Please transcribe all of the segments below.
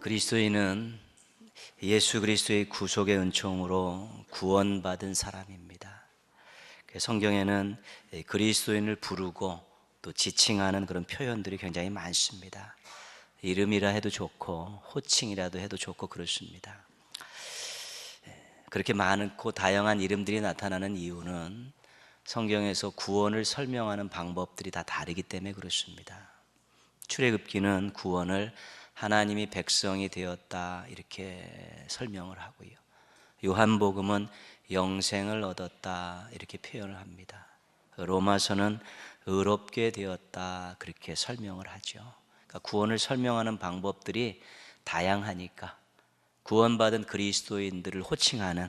그리스도인은 예수 그리스도의 구속의 은총으로 구원받은 사람입니다. 성경에는 그리스도인을 부르고 또 지칭하는 그런 표현들이 굉장히 많습니다. 이름이라 해도 좋고 호칭이라도 해도 좋고 그렇습니다. 그렇게 많고 다양한 이름들이 나타나는 이유는 성경에서 구원을 설명하는 방법들이 다 다르기 때문에 그렇습니다. 출애굽기는 구원을 하나님이 백성이 되었다 이렇게 설명을 하고요. 요한복음은 영생을 얻었다 이렇게 표현을 합니다. 로마서는 의롭게 되었다 그렇게 설명을 하죠. 그러니까 구원을 설명하는 방법들이 다양하니까 구원받은 그리스도인들을 호칭하는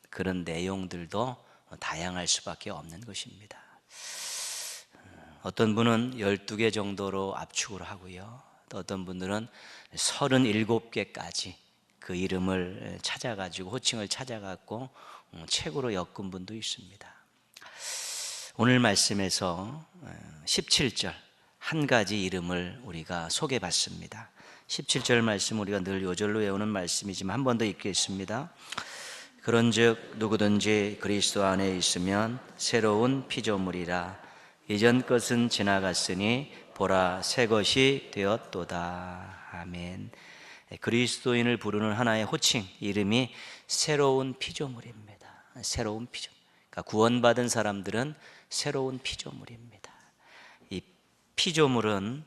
그런 내용들도 다양할 수밖에 없는 것입니다. 어떤 분은 12개 정도로 압축을 하고요. 또 어떤 분들은 37개까지 그 이름을 찾아가지고 호칭을 찾아갖고 책으로 엮은 분도 있습니다. 오늘 말씀에서 17절 한 가지 이름을 우리가 소개받습니다. 17절 말씀 우리가 늘 요절로 외우는 말씀이지만 한 번 더 읽겠습니다. 그런즉 누구든지 그리스도 안에 있으면 새로운 피조물이라 이전 것은 지나갔으니 보라 새 것이 되었도다. 아멘. 그리스도인을 부르는 하나의 호칭 이름이 새로운 피조물입니다. 새로운 피조물. 그러니까 구원받은 사람들은 새로운 피조물입니다. 이 피조물은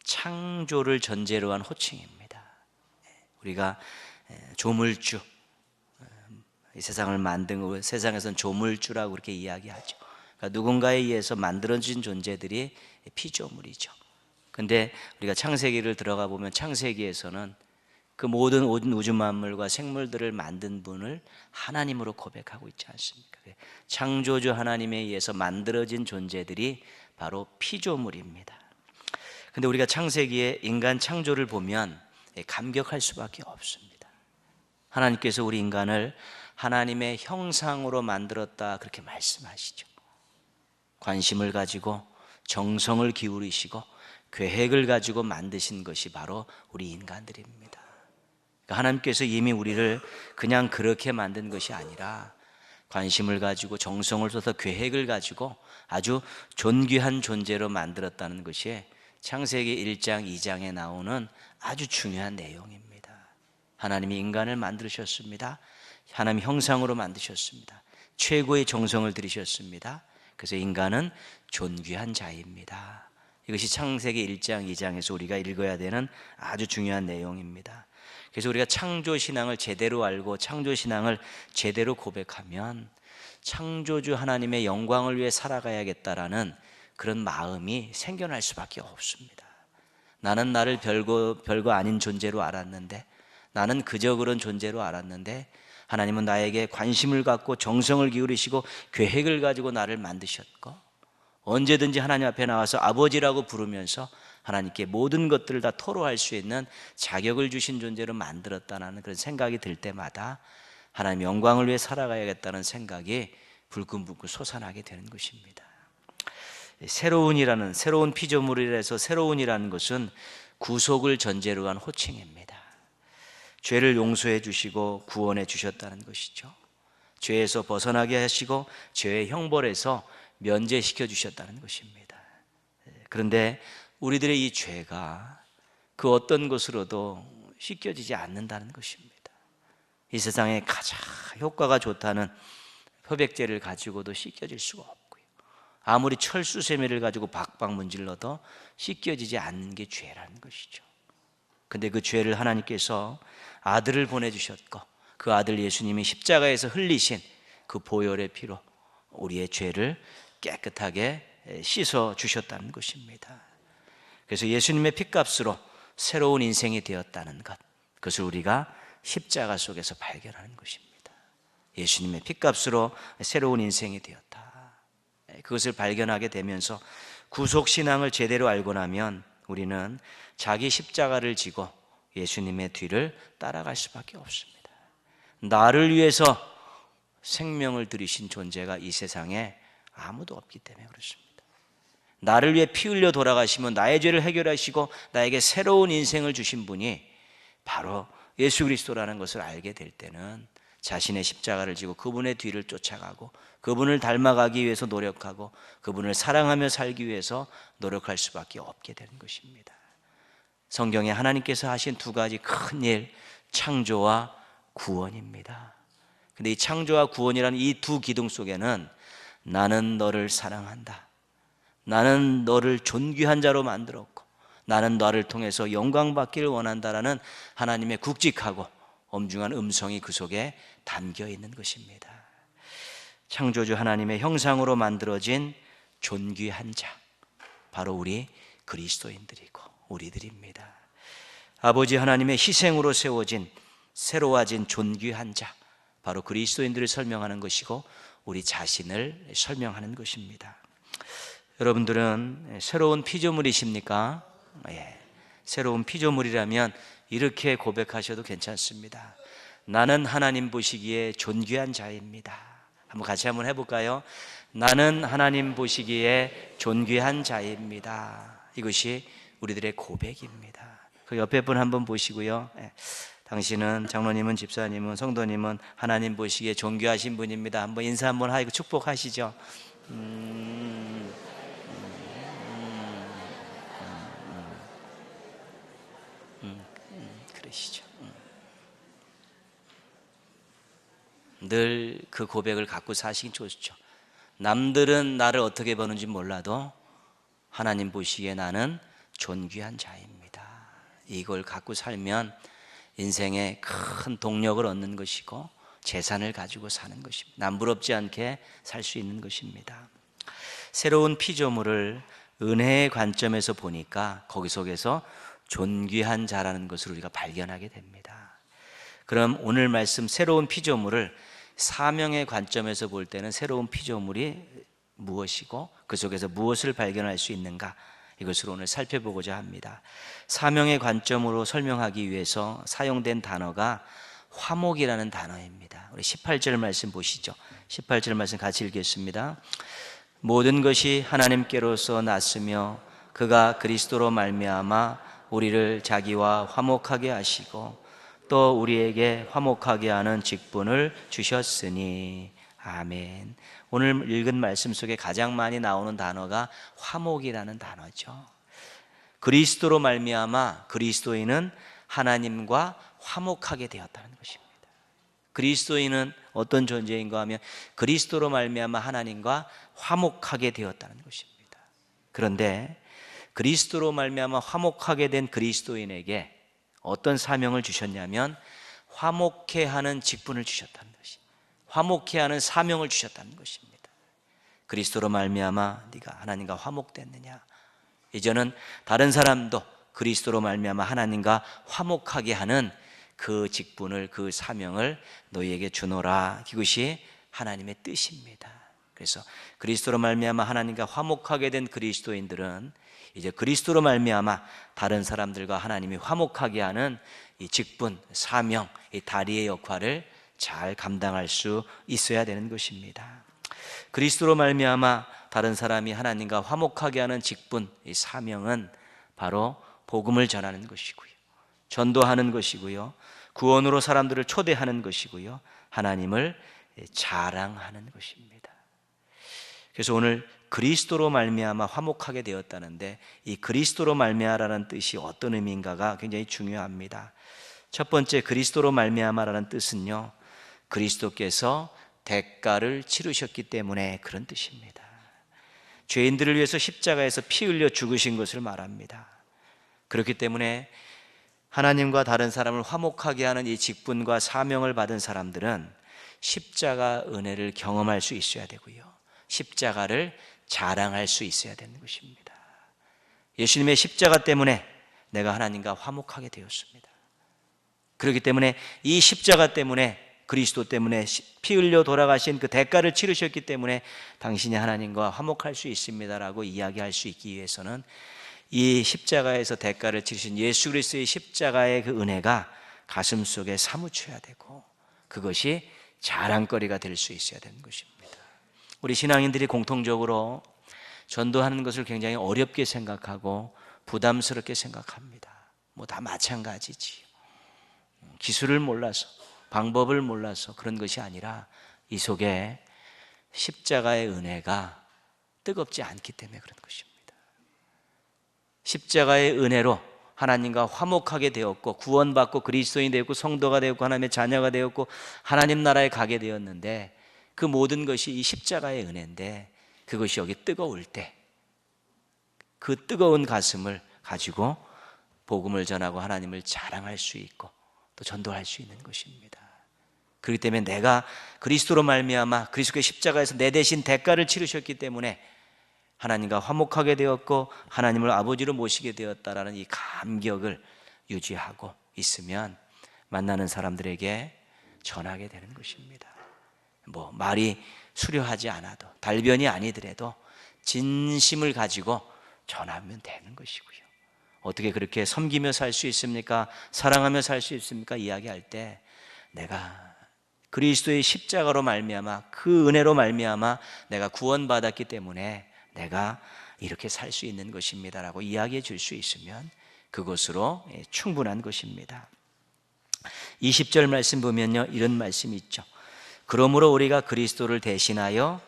창조를 전제로 한 호칭입니다. 우리가 조물주, 이 세상을 만든 세상에서는 조물주라고 그렇게 이야기하죠. 그러니까 누군가에 의해서 만들어진 존재들이 피조물이죠. 근데 우리가 창세기를 들어가 보면 창세기에서는 그 모든 우주 만물과 생물들을 만든 분을 하나님으로 고백하고 있지 않습니까? 창조주 하나님에 의해서 만들어진 존재들이 바로 피조물입니다. 근데 우리가 창세기의 인간 창조를 보면 감격할 수밖에 없습니다. 하나님께서 우리 인간을 하나님의 형상으로 만들었다 그렇게 말씀하시죠. 관심을 가지고 정성을 기울이시고 계획을 가지고 만드신 것이 바로 우리 인간들입니다. 그러니까 하나님께서 이미 우리를 그냥 그렇게 만든 것이 아니라 관심을 가지고 정성을 쏟아 계획을 가지고 아주 존귀한 존재로 만들었다는 것이 창세기 1장 2장에 나오는 아주 중요한 내용입니다. 하나님이 인간을 만드셨습니다. 하나님 형상으로 만드셨습니다. 최고의 정성을 들이셨습니다. 그래서 인간은 존귀한 자입니다. 이것이 창세기 1장 2장에서 우리가 읽어야 되는 아주 중요한 내용입니다. 그래서 우리가 창조신앙을 제대로 알고 창조신앙을 제대로 고백하면 창조주 하나님의 영광을 위해 살아가야겠다라는 그런 마음이 생겨날 수밖에 없습니다. 나는 나를 별거 아닌 존재로 알았는데, 나는 그저 그런 존재로 알았는데 하나님은 나에게 관심을 갖고 정성을 기울이시고 계획을 가지고 나를 만드셨고, 언제든지 하나님 앞에 나와서 아버지라고 부르면서 하나님께 모든 것들을 다 토로할 수 있는 자격을 주신 존재로 만들었다는 그런 생각이 들 때마다 하나님의 영광을 위해 살아가야겠다는 생각이 불끈불끈 솟아나게 되는 것입니다. 새로운 피조물이라서 새로운이라는 것은 구속을 전제로 한 호칭입니다. 죄를 용서해 주시고 구원해 주셨다는 것이죠. 죄에서 벗어나게 하시고 죄의 형벌에서 면제시켜 주셨다는 것입니다. 그런데 우리들의 이 죄가 그 어떤 것으로도 씻겨지지 않는다는 것입니다. 이 세상에 가장 효과가 좋다는 표백제를 가지고도 씻겨질 수가 없고요. 아무리 철수세미를 가지고 박박 문질러도 씻겨지지 않는 게 죄라는 것이죠. 근데 그 죄를 하나님께서 아들을 보내주셨고 그 아들 예수님이 십자가에서 흘리신 그 보혈의 피로 우리의 죄를 깨끗하게 씻어 주셨다는 것입니다. 그래서 예수님의 피값으로 새로운 인생이 되었다는 것, 그것을 우리가 십자가 속에서 발견하는 것입니다. 예수님의 피값으로 새로운 인생이 되었다. 그것을 발견하게 되면서 구속신앙을 제대로 알고 나면 우리는 자기 십자가를 지고 예수님의 뒤를 따라갈 수밖에 없습니다. 나를 위해서 생명을 들이신 존재가 이 세상에 아무도 없기 때문에 그렇습니다. 나를 위해 피 흘려 돌아가시면 나의 죄를 해결하시고 나에게 새로운 인생을 주신 분이 바로 예수 그리스도라는 것을 알게 될 때는 자신의 십자가를 지고 그분의 뒤를 쫓아가고 그분을 닮아가기 위해서 노력하고 그분을 사랑하며 살기 위해서 노력할 수밖에 없게 되는 것입니다. 성경에 하나님께서 하신 두 가지 큰 일, 창조와 구원입니다. 근데 이 창조와 구원이라는 이 두 기둥 속에는 나는 너를 사랑한다, 나는 너를 존귀한 자로 만들었고 나는 너를 통해서 영광 받기를 원한다라는 하나님의 굵직하고 엄중한 음성이 그 속에 담겨 있는 것입니다. 창조주 하나님의 형상으로 만들어진 존귀한 자, 바로 우리 그리스도인들이고 우리들입니다. 아버지 하나님의 희생으로 세워진 새로워진 존귀한 자, 바로 그리스도인들을 설명하는 것이고 우리 자신을 설명하는 것입니다. 여러분들은 새로운 피조물이십니까? 예, 새로운 피조물이라면 이렇게 고백하셔도 괜찮습니다. 나는 하나님 보시기에 존귀한 자입니다. 같이 한번 해볼까요? 나는 하나님 보시기에 존귀한 자입니다. 이것이 우리들의 고백입니다. 그 옆에 분 한번 보시고요. 당신은, 장로님은, 집사님은, 성도님은 하나님 보시기에 존귀하신 분입니다. 한번 인사 한번 하고 축복하시죠. 그러시죠. 늘 그 고백을 갖고 사시긴 좋죠. 남들은 나를 어떻게 보는지 몰라도 하나님 보시기에 나는 존귀한 자입니다. 이걸 갖고 살면 인생에 큰 동력을 얻는 것이고 재산을 가지고 사는 것입니다. 남부럽지 않게 살 수 있는 것입니다. 새로운 피조물을 은혜의 관점에서 보니까 거기 속에서 존귀한 자라는 것을 우리가 발견하게 됩니다. 그럼 오늘 말씀 새로운 피조물을 사명의 관점에서 볼 때는 새로운 피조물이 무엇이고 그 속에서 무엇을 발견할 수 있는가, 이것을 오늘 살펴보고자 합니다. 사명의 관점으로 설명하기 위해서 사용된 단어가 화목이라는 단어입니다. 우리 18절 말씀 보시죠. 18절 말씀 같이 읽겠습니다. 모든 것이 하나님께로서 났으며 그가 그리스도로 말미암아 우리를 자기와 화목하게 하시고 또 우리에게 화목하게 하는 직분을 주셨으니. 아멘. 오늘 읽은 말씀 속에 가장 많이 나오는 단어가 화목이라는 단어죠. 그리스도로 말미암아 그리스도인은 하나님과 화목하게 되었다는 것입니다. 그리스도인은 어떤 존재인가 하면 그리스도로 말미암아 하나님과 화목하게 되었다는 것입니다. 그런데 그리스도로 말미암아 화목하게 된 그리스도인에게 어떤 사명을 주셨냐면 화목해 하는 직분을 주셨다는 것이, 화목해 하는 사명을 주셨다는 것입니다. 그리스도로 말미암아 네가 하나님과 화목됐느냐? 이제는 다른 사람도 그리스도로 말미암아 하나님과 화목하게 하는 그 직분을, 그 사명을 너희에게 주노라. 이것이 하나님의 뜻입니다. 그래서 그리스도로 말미암아 하나님과 화목하게 된 그리스도인들은 이제 그리스도로 말미암아 다른 사람들과 하나님이 화목하게 하는 이 직분, 사명, 이 다리의 역할을 잘 감당할 수 있어야 되는 것입니다. 그리스도로 말미암아 다른 사람이 하나님과 화목하게 하는 직분, 이 사명은 바로 복음을 전하는 것이고요, 전도하는 것이고요, 구원으로 사람들을 초대하는 것이고요, 하나님을 자랑하는 것입니다. 그래서 오늘 그리스도로 말미암아 화목하게 되었다는데 이 그리스도로 말미암아라는 뜻이 어떤 의미인가가 굉장히 중요합니다. 첫 번째, 그리스도로 말미암아라는 뜻은요, 그리스도께서 대가를 치르셨기 때문에 그런 뜻입니다. 죄인들을 위해서 십자가에서 피 흘려 죽으신 것을 말합니다. 그렇기 때문에 하나님과 다른 사람을 화목하게 하는 이 직분과 사명을 받은 사람들은 십자가 은혜를 경험할 수 있어야 되고요, 십자가를 자랑할 수 있어야 되는 것입니다. 예수님의 십자가 때문에 내가 하나님과 화목하게 되었습니다. 그렇기 때문에 이 십자가 때문에, 그리스도 때문에 피 흘려 돌아가신 그 대가를 치르셨기 때문에 당신이 하나님과 화목할 수 있습니다라고 이야기할 수 있기 위해서는 이 십자가에서 대가를 치르신 예수 그리스도의 십자가의 그 은혜가 가슴 속에 사무쳐야 되고 그것이 자랑거리가 될 수 있어야 되는 것입니다. 우리 신앙인들이 공통적으로 전도하는 것을 굉장히 어렵게 생각하고 부담스럽게 생각합니다. 뭐 다 마찬가지지요. 기술을 몰라서, 방법을 몰라서 그런 것이 아니라 이 속에 십자가의 은혜가 뜨겁지 않기 때문에 그런 것입니다. 십자가의 은혜로 하나님과 화목하게 되었고 구원받고 그리스도인이 되었고 성도가 되었고 하나님의 자녀가 되었고 하나님 나라에 가게 되었는데, 그 모든 것이 이 십자가의 은혜인데, 그것이 여기 뜨거울 때 그 뜨거운 가슴을 가지고 복음을 전하고 하나님을 자랑할 수 있고 또 전도할 수 있는 것입니다. 그렇기 때문에 내가 그리스도로 말미암아 그리스도의 십자가에서 내 대신 대가를 치르셨기 때문에 하나님과 화목하게 되었고 하나님을 아버지로 모시게 되었다라는 이 감격을 유지하고 있으면 만나는 사람들에게 전하게 되는 것입니다. 말이 수려하지 않아도, 달변이 아니더라도 진심을 가지고 전하면 되는 것이고요. 어떻게 그렇게 섬기며 살 수 있습니까? 사랑하며 살 수 있습니까? 이야기할 때 내가 그리스도의 십자가로 말미암아 그 은혜로 말미암아 내가 구원받았기 때문에 내가 이렇게 살 수 있는 것입니다라고 이야기해 줄 수 있으면 그것으로 충분한 것입니다. 20절 말씀 보면요, 이런 말씀이 있죠. 그러므로 우리가 그리스도를 대신하여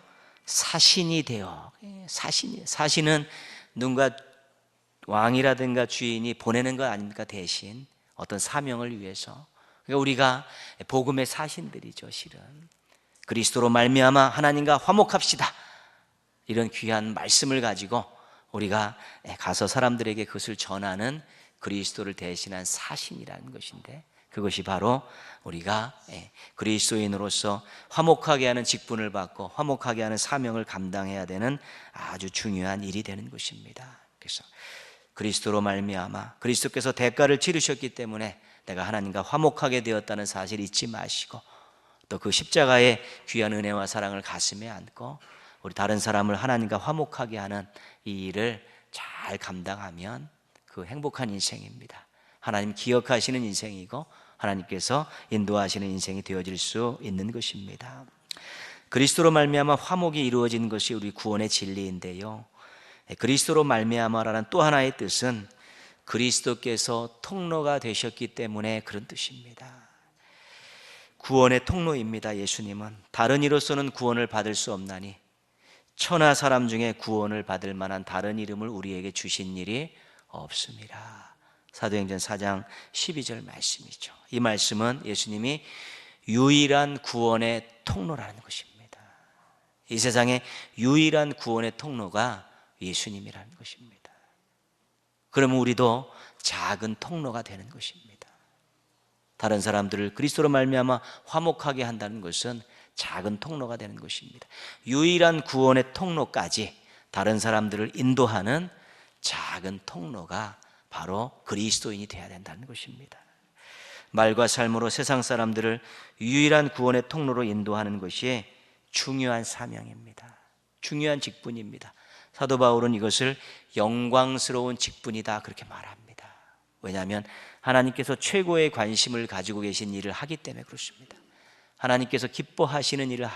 사신이 되어, 사신은 누군가 왕이라든가 주인이 보내는 것 아닙니까? 대신 어떤 사명을 위해서. 그러니까 우리가 복음의 사신들이죠. 실은 그리스도로 말미암아 하나님과 화목합시다, 이런 귀한 말씀을 가지고 우리가 가서 사람들에게 그것을 전하는 그리스도를 대신한 사신이라는 것인데, 그것이 바로 우리가 그리스도인으로서 화목하게 하는 직분을 받고 화목하게 하는 사명을 감당해야 되는 아주 중요한 일이 되는 것입니다. 그래서 그리스도로 말미암아 그리스도께서 대가를 치르셨기 때문에 내가 하나님과 화목하게 되었다는 사실 잊지 마시고, 또 그 십자가의 귀한 은혜와 사랑을 가슴에 안고 우리 다른 사람을 하나님과 화목하게 하는 이 일을 잘 감당하면 그 행복한 인생입니다. 하나님 기억하시는 인생이고 하나님께서 인도하시는 인생이 되어질 수 있는 것입니다. 그리스도로 말미암아 화목이 이루어진 것이 우리 구원의 진리인데요, 그리스도로 말미암아라는 또 하나의 뜻은 그리스도께서 통로가 되셨기 때문에 그런 뜻입니다. 구원의 통로입니다. 예수님은 다른 이로서는 구원을 받을 수 없나니 천하 사람 중에 구원을 받을 만한 다른 이름을 우리에게 주신 일이 없습니다. 사도행전 4장 12절 말씀이죠. 이 말씀은 예수님이 유일한 구원의 통로라는 것입니다. 이 세상에 유일한 구원의 통로가 예수님이라는 것입니다. 그러면 우리도 작은 통로가 되는 것입니다. 다른 사람들을 그리스도로 말미암아 화목하게 한다는 것은 작은 통로가 되는 것입니다. 유일한 구원의 통로까지 다른 사람들을 인도하는 작은 통로가 바로 그리스도인이 되어야 된다는 것입니다. 말과 삶으로 세상 사람들을 유일한 구원의 통로로 인도하는 것이 중요한 사명입니다. 중요한 직분입니다. 사도 바울은 이것을 영광스러운 직분이다 그렇게 말합니다. 왜냐하면 하나님께서 최고의 관심을 가지고 계신 일을 하기 때문에 그렇습니다. 하나님께서 기뻐하시는 일을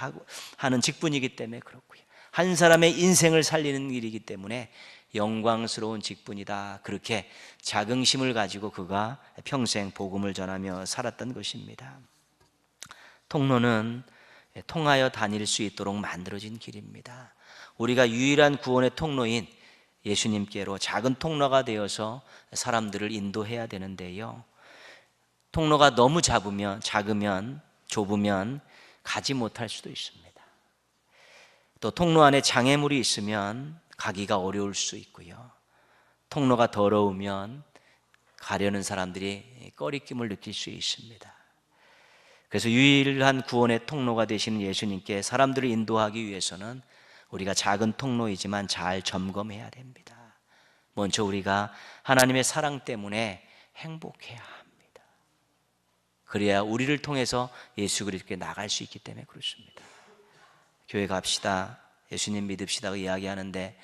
하는 직분이기 때문에 그렇고요, 한 사람의 인생을 살리는 일이기 때문에 영광스러운 직분이다, 그렇게 자긍심을 가지고 그가 평생 복음을 전하며 살았던 것입니다. 통로는 통하여 다닐 수 있도록 만들어진 길입니다. 우리가 유일한 구원의 통로인 예수님께로 작은 통로가 되어서 사람들을 인도해야 되는데요, 통로가 너무 작으면 좁으면 가지 못할 수도 있습니다. 또 통로 안에 장애물이 있으면 가기가 어려울 수 있고요, 통로가 더러우면 가려는 사람들이 꺼리낌을 느낄 수 있습니다. 그래서 유일한 구원의 통로가 되시는 예수님께 사람들을 인도하기 위해서는 우리가 작은 통로이지만 잘 점검해야 됩니다. 먼저 우리가 하나님의 사랑 때문에 행복해야 합니다. 그래야 우리를 통해서 예수 그리스도께 나갈 수 있기 때문에 그렇습니다. 교회 갑시다, 예수님 믿읍시다 이야기하는데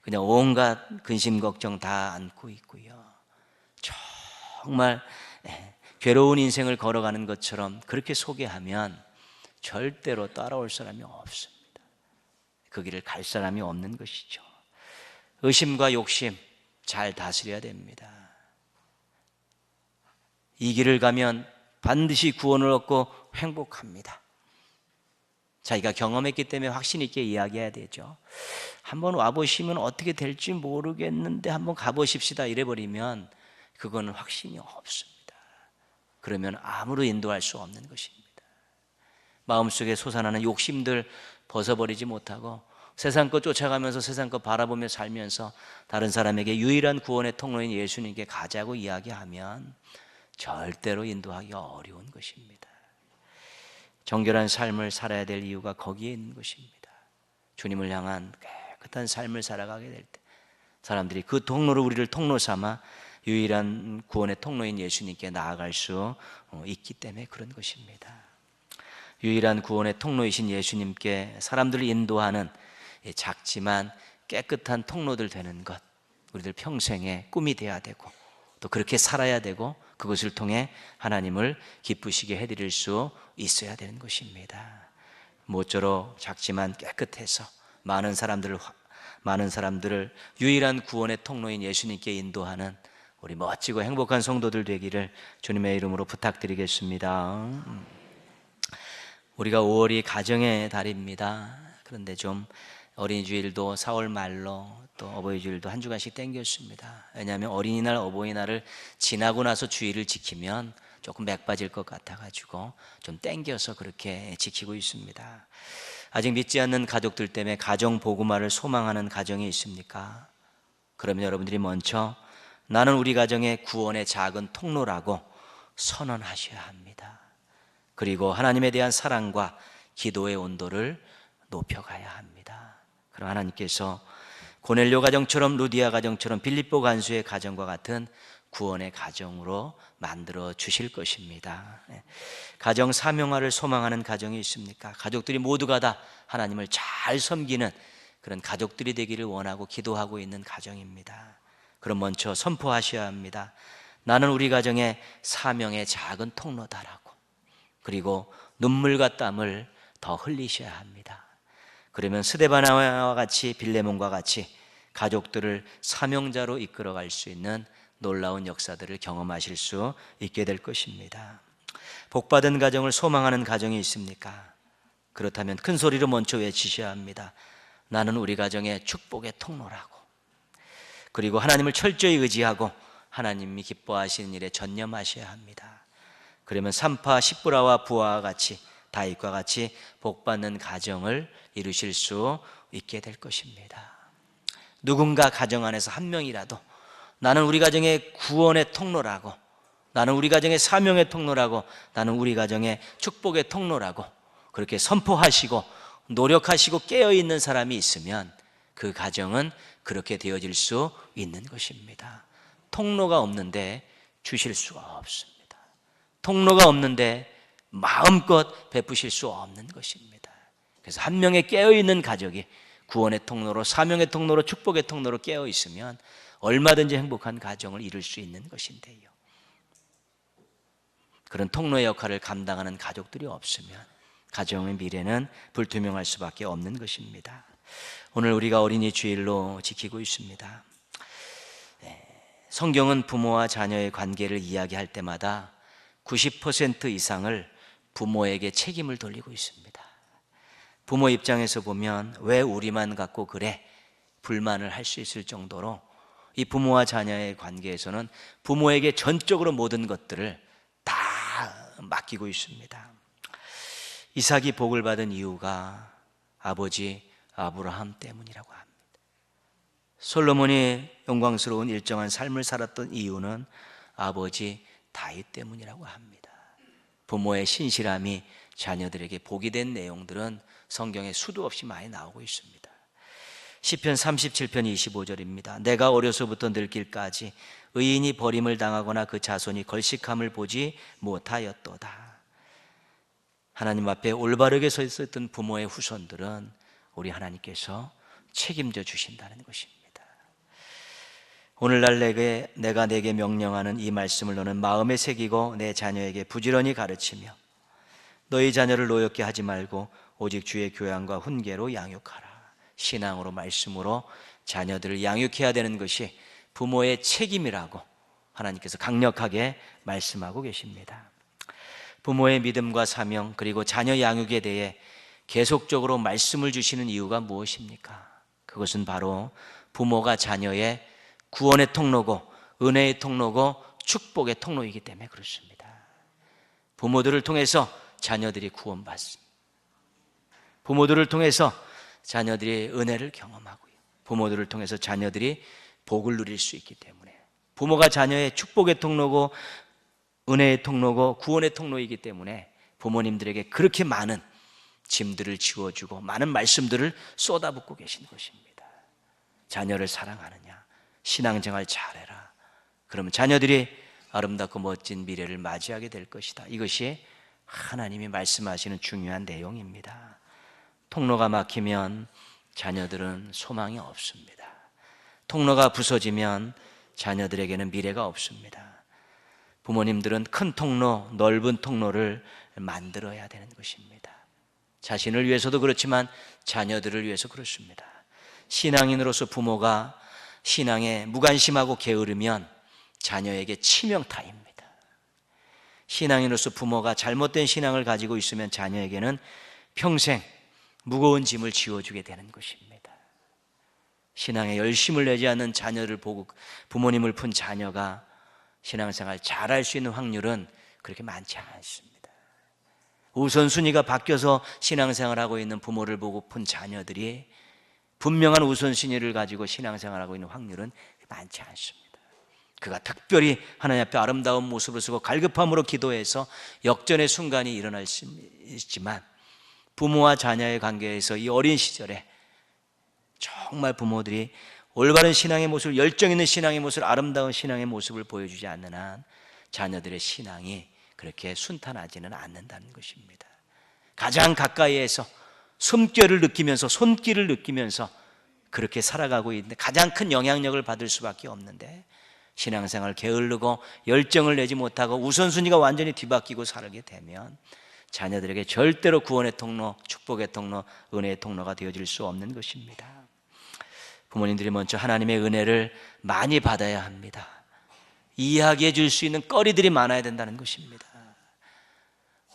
그냥 온갖 근심 걱정 다 안고 있고요, 정말 괴로운 인생을 걸어가는 것처럼 그렇게 소개하면 절대로 따라올 사람이 없습니다. 그 길을 갈 사람이 없는 것이죠. 의심과 욕심 잘 다스려야 됩니다. 이 길을 가면 반드시 구원을 얻고 행복합니다. 자기가 경험했기 때문에 확신 있게 이야기해야 되죠. 한번 와보시면 어떻게 될지 모르겠는데 한번 가보십시다 이래버리면 그거는 확신이 없습니다. 그러면 아무로 인도할 수 없는 것입니다. 마음속에 솟아나는 욕심들 벗어버리지 못하고 세상 것 쫓아가면서 세상 것 바라보며 살면서 다른 사람에게 유일한 구원의 통로인 예수님께 가자고 이야기하면 절대로 인도하기 어려운 것입니다. 정결한 삶을 살아야 될 이유가 거기에 있는 것입니다. 주님을 향한 깨끗한 삶을 살아가게 될 때 사람들이 그 통로로 우리를 통로 삼아 유일한 구원의 통로인 예수님께 나아갈 수 있기 때문에 그런 것입니다. 유일한 구원의 통로이신 예수님께 사람들을 인도하는 작지만 깨끗한 통로들 되는 것, 우리들 평생의 꿈이 되어야 되고 또 그렇게 살아야 되고 그것을 통해 하나님을 기쁘시게 해드릴 수 있어야 되는 것입니다. 모쪼록 작지만 깨끗해서 많은 사람들을 유일한 구원의 통로인 예수님께 인도하는 우리 멋지고 행복한 성도들 되기를 주님의 이름으로 부탁드리겠습니다. 우리가 5월이 가정의 달입니다. 그런데 좀 어린이주일도 4월 말로 또 어버이주일도 한 주간씩 땡겼습니다. 왜냐하면 어린이날 어버이날을 지나고 나서 주일을 지키면 조금 맥 빠질 것 같아가지고 좀 땡겨서 그렇게 지키고 있습니다. 아직 믿지 않는 가족들 때문에 가정 복음화를 소망하는 가정이 있습니까? 그러면 여러분들이 먼저 나는 우리 가정의 구원의 작은 통로라고 선언하셔야 합니다. 그리고 하나님에 대한 사랑과 기도의 온도를 높여가야 합니다. 그럼 하나님께서 고넬료 가정처럼 루디아 가정처럼 빌립보 간수의 가정과 같은 구원의 가정으로 만들어 주실 것입니다. 가정 사명화를 소망하는 가정이 있습니까? 가족들이 모두가 다 하나님을 잘 섬기는 그런 가족들이 되기를 원하고 기도하고 있는 가정입니다. 그럼 먼저 선포하셔야 합니다. 나는 우리 가정의 사명의 작은 통로다라고. 그리고 눈물과 땀을 더 흘리셔야 합니다. 그러면 스데바나와 같이 빌레몬과 같이 가족들을 사명자로 이끌어갈 수 있는 놀라운 역사들을 경험하실 수 있게 될 것입니다. 복받은 가정을 소망하는 가정이 있습니까? 그렇다면 큰 소리로 먼저 외치셔야 합니다. 나는 우리 가정의 축복의 통로라고. 그리고 하나님을 철저히 의지하고 하나님이 기뻐하시는 일에 전념하셔야 합니다. 그러면 산파 십부라와 부하와 같이 다윗과 같이 복받는 가정을 이루실 수 있게 될 것입니다. 누군가 가정 안에서 한 명이라도 나는 우리 가정의 구원의 통로라고, 나는 우리 가정의 사명의 통로라고, 나는 우리 가정의 축복의 통로라고 그렇게 선포하시고 노력하시고 깨어있는 사람이 있으면 그 가정은 그렇게 되어질 수 있는 것입니다. 통로가 없는데 주실 수가 없습니다. 통로가 없는데 마음껏 베푸실 수 없는 것입니다. 그래서 한 명의 깨어있는 가족이 구원의 통로로, 사명의 통로로, 축복의 통로로 깨어있으면 얼마든지 행복한 가정을 이룰 수 있는 것인데요. 그런 통로의 역할을 감당하는 가족들이 없으면 가정의 미래는 불투명할 수밖에 없는 것입니다. 오늘 우리가 어린이 주일로 지키고 있습니다. 성경은 부모와 자녀의 관계를 이야기할 때마다 90% 이상을 부모에게 책임을 돌리고 있습니다. 부모 입장에서 보면 왜 우리만 갖고 그래? 불만을 할 수 있을 정도로 이 부모와 자녀의 관계에서는 부모에게 전적으로 모든 것들을 다 맡기고 있습니다. 이삭이 복을 받은 이유가 아버지 아브라함 때문이라고 합니다. 솔로몬이 영광스러운 일정한 삶을 살았던 이유는 아버지 다윗 때문이라고 합니다. 부모의 신실함이 자녀들에게 복이 된 내용들은 성경에 수도 없이 많이 나오고 있습니다. 시편 37편 25절입니다. 내가 어려서부터 늙길까지 의인이 버림을 당하거나 그 자손이 걸식함을 보지 못하였도다. 하나님 앞에 올바르게 서 있었던 부모의 후손들은 우리 하나님께서 책임져 주신다는 것입니다. 오늘날 내가 내게 명령하는 이 말씀을 너는 마음에 새기고 내 자녀에게 부지런히 가르치며 너희 자녀를 노엽게 하지 말고 오직 주의 교양과 훈계로 양육하라. 신앙으로 말씀으로 자녀들을 양육해야 되는 것이 부모의 책임이라고 하나님께서 강력하게 말씀하고 계십니다. 부모의 믿음과 사명 그리고 자녀 양육에 대해 계속적으로 말씀을 주시는 이유가 무엇입니까? 그것은 바로 부모가 자녀의 구원의 통로고 은혜의 통로고 축복의 통로이기 때문에 그렇습니다. 부모들을 통해서 자녀들이 구원받습니다. 부모들을 통해서 자녀들이 은혜를 경험하고요. 부모들을 통해서 자녀들이 복을 누릴 수 있기 때문에 부모가 자녀의 축복의 통로고 은혜의 통로고 구원의 통로이기 때문에 부모님들에게 그렇게 많은 짐들을 지워주고 많은 말씀들을 쏟아붓고 계신 것입니다. 자녀를 사랑하느냐, 신앙생활 잘해라. 그러면 자녀들이 아름답고 멋진 미래를 맞이하게 될 것이다. 이것이 하나님이 말씀하시는 중요한 내용입니다. 통로가 막히면 자녀들은 소망이 없습니다. 통로가 부서지면 자녀들에게는 미래가 없습니다. 부모님들은 큰 통로, 넓은 통로를 만들어야 되는 것입니다. 자신을 위해서도 그렇지만 자녀들을 위해서 그렇습니다. 신앙인으로서 부모가 신앙에 무관심하고 게으르면 자녀에게 치명타입니다. 신앙인으로서 부모가 잘못된 신앙을 가지고 있으면 자녀에게는 평생 무거운 짐을 지워주게 되는 것입니다. 신앙에 열심을 내지 않는 자녀를 보고 부모님을 푼 자녀가 신앙생활 잘할 수 있는 확률은 그렇게 많지 않습니다. 우선순위가 바뀌어서 신앙생활하고 있는 부모를 보고 푼 자녀들이 분명한 우선순위를 가지고 신앙생활하고 있는 확률은 많지 않습니다. 그가 특별히 하나님 앞에 아름다운 모습을 쓰고 갈급함으로 기도해서 역전의 순간이 일어날 수 있지만 부모와 자녀의 관계에서 이 어린 시절에 정말 부모들이 올바른 신앙의 모습을, 열정 있는 신앙의 모습을, 아름다운 신앙의 모습을 보여주지 않는 한 자녀들의 신앙이 그렇게 순탄하지는 않는다는 것입니다. 가장 가까이에서 숨결을 느끼면서 손길을 느끼면서 그렇게 살아가고 있는데 가장 큰 영향력을 받을 수밖에 없는데 신앙생활 게으르고 열정을 내지 못하고 우선순위가 완전히 뒤바뀌고 살게 되면 자녀들에게 절대로 구원의 통로, 축복의 통로, 은혜의 통로가 되어질 수 없는 것입니다. 부모님들이 먼저 하나님의 은혜를 많이 받아야 합니다. 이해하게 해줄 수 있는 거리들이 많아야 된다는 것입니다.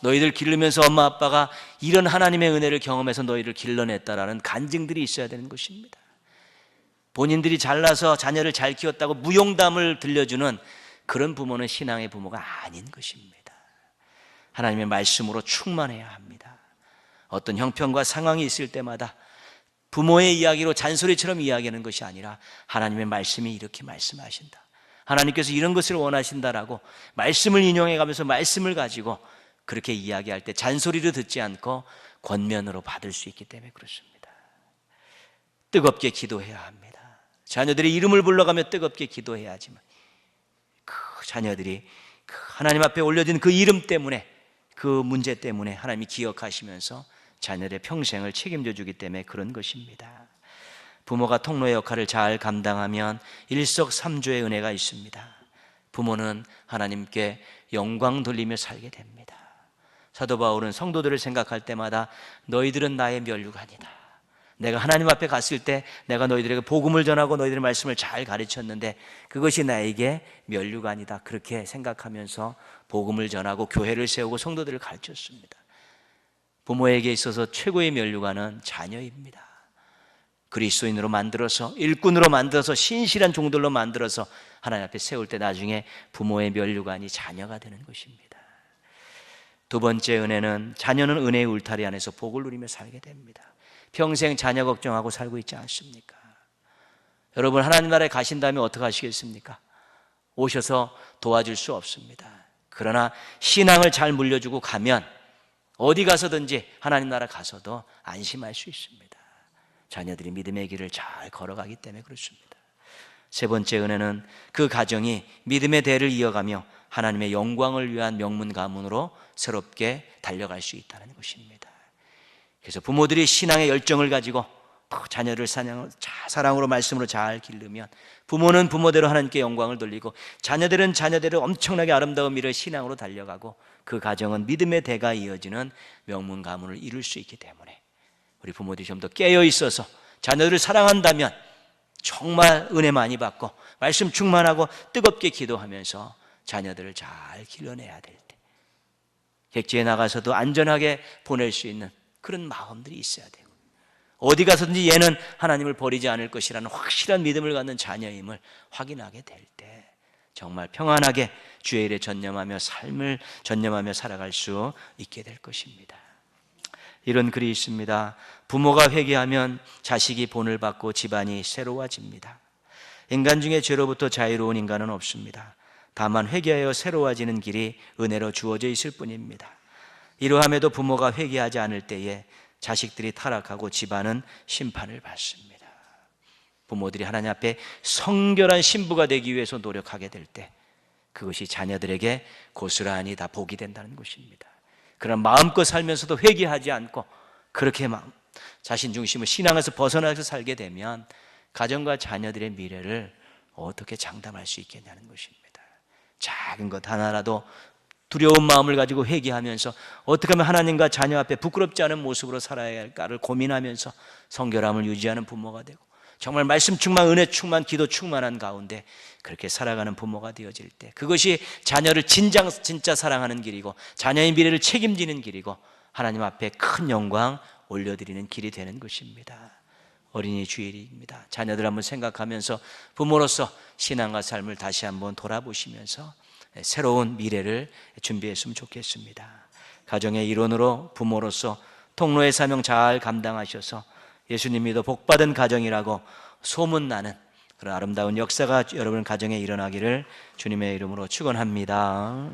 너희들 기르면서 엄마 아빠가 이런 하나님의 은혜를 경험해서 너희를 길러냈다라는 간증들이 있어야 되는 것입니다. 본인들이 잘나서 자녀를 잘 키웠다고 무용담을 들려주는 그런 부모는 신앙의 부모가 아닌 것입니다. 하나님의 말씀으로 충만해야 합니다. 어떤 형편과 상황이 있을 때마다 부모의 이야기로 잔소리처럼 이야기하는 것이 아니라 하나님의 말씀이 이렇게 말씀하신다, 하나님께서 이런 것을 원하신다라고 말씀을 인용해 가면서 말씀을 가지고 그렇게 이야기할 때 잔소리를 듣지 않고 권면으로 받을 수 있기 때문에 그렇습니다. 뜨겁게 기도해야 합니다. 자녀들이 이름을 불러가며 뜨겁게 기도해야지만 그 자녀들이 그 하나님 앞에 올려진 그 이름 때문에, 그 문제 때문에 하나님이 기억하시면서 자녀들의 평생을 책임져 주기 때문에 그런 것입니다. 부모가 통로의 역할을 잘 감당하면 일석삼조의 은혜가 있습니다. 부모는 하나님께 영광 돌리며 살게 됩니다. 사도 바울은 성도들을 생각할 때마다 너희들은 나의 면류관이다. 내가 하나님 앞에 갔을 때 내가 너희들에게 복음을 전하고 너희들의 말씀을 잘 가르쳤는데 그것이 나에게 면류관이다. 그렇게 생각하면서 복음을 전하고 교회를 세우고 성도들을 가르쳤습니다. 부모에게 있어서 최고의 면류관은 자녀입니다. 그리스도인으로 만들어서, 일꾼으로 만들어서, 신실한 종들로 만들어서 하나님 앞에 세울 때 나중에 부모의 면류관이 자녀가 되는 것입니다. 두 번째 은혜는 자녀는 은혜의 울타리 안에서 복을 누리며 살게 됩니다. 평생 자녀 걱정하고 살고 있지 않습니까? 여러분 하나님 나라에 가신 다음에 어떻게 하시겠습니까? 오셔서 도와줄 수 없습니다. 그러나 신앙을 잘 물려주고 가면 어디 가서든지 하나님 나라 가서도 안심할 수 있습니다. 자녀들이 믿음의 길을 잘 걸어가기 때문에 그렇습니다. 세 번째 은혜는 그 가정이 믿음의 대를 이어가며 하나님의 영광을 위한 명문 가문으로 새롭게 달려갈 수 있다는 것입니다. 그래서 부모들이 신앙의 열정을 가지고 자녀를 사랑으로 말씀으로 잘 기르면 부모는 부모대로 하나님께 영광을 돌리고 자녀들은 자녀대로 엄청나게 아름다운 미래의 신앙으로 달려가고 그 가정은 믿음의 대가 이어지는 명문 가문을 이룰 수 있기 때문에 우리 부모들이 좀 더 깨어 있어서 자녀들을 사랑한다면 정말 은혜 많이 받고 말씀 충만하고 뜨겁게 기도하면서 자녀들을 잘 길러내야 될 때 객지에 나가서도 안전하게 보낼 수 있는 그런 마음들이 있어야 되고, 어디 가서든지 얘는 하나님을 버리지 않을 것이라는 확실한 믿음을 갖는 자녀임을 확인하게 될 때 정말 평안하게 주의 일에 전념하며 삶을 전념하며 살아갈 수 있게 될 것입니다. 이런 글이 있습니다. 부모가 회개하면 자식이 본을 받고 집안이 새로워집니다. 인간 중에 죄로부터 자유로운 인간은 없습니다. 다만 회개하여 새로워지는 길이 은혜로 주어져 있을 뿐입니다. 이러함에도 부모가 회개하지 않을 때에 자식들이 타락하고 집안은 심판을 받습니다. 부모들이 하나님 앞에 성결한 신부가 되기 위해서 노력하게 될 때 그것이 자녀들에게 고스란히 다 복이 된다는 것입니다. 그런 마음껏 살면서도 회개하지 않고 그렇게 자신 중심을 신앙에서 벗어나서 살게 되면 가정과 자녀들의 미래를 어떻게 장담할 수 있겠냐는 것입니다. 작은 것 하나라도 두려운 마음을 가지고 회개하면서 어떻게 하면 하나님과 자녀 앞에 부끄럽지 않은 모습으로 살아야 할까를 고민하면서 성결함을 유지하는 부모가 되고, 정말 말씀 충만, 은혜 충만, 기도 충만한 가운데 그렇게 살아가는 부모가 되어질 때 그것이 자녀를 진짜 사랑하는 길이고 자녀의 미래를 책임지는 길이고 하나님 앞에 큰 영광 올려드리는 길이 되는 것입니다. 어린이 주일입니다. 자녀들 한번 생각하면서 부모로서 신앙과 삶을 다시 한번 돌아보시면서 새로운 미래를 준비했으면 좋겠습니다. 가정의 일원으로 부모로서 통로의 사명 잘 감당하셔서 예수님이도 복받은 가정이라고 소문나는 그런 아름다운 역사가 여러분 가정에 일어나기를 주님의 이름으로 축원합니다.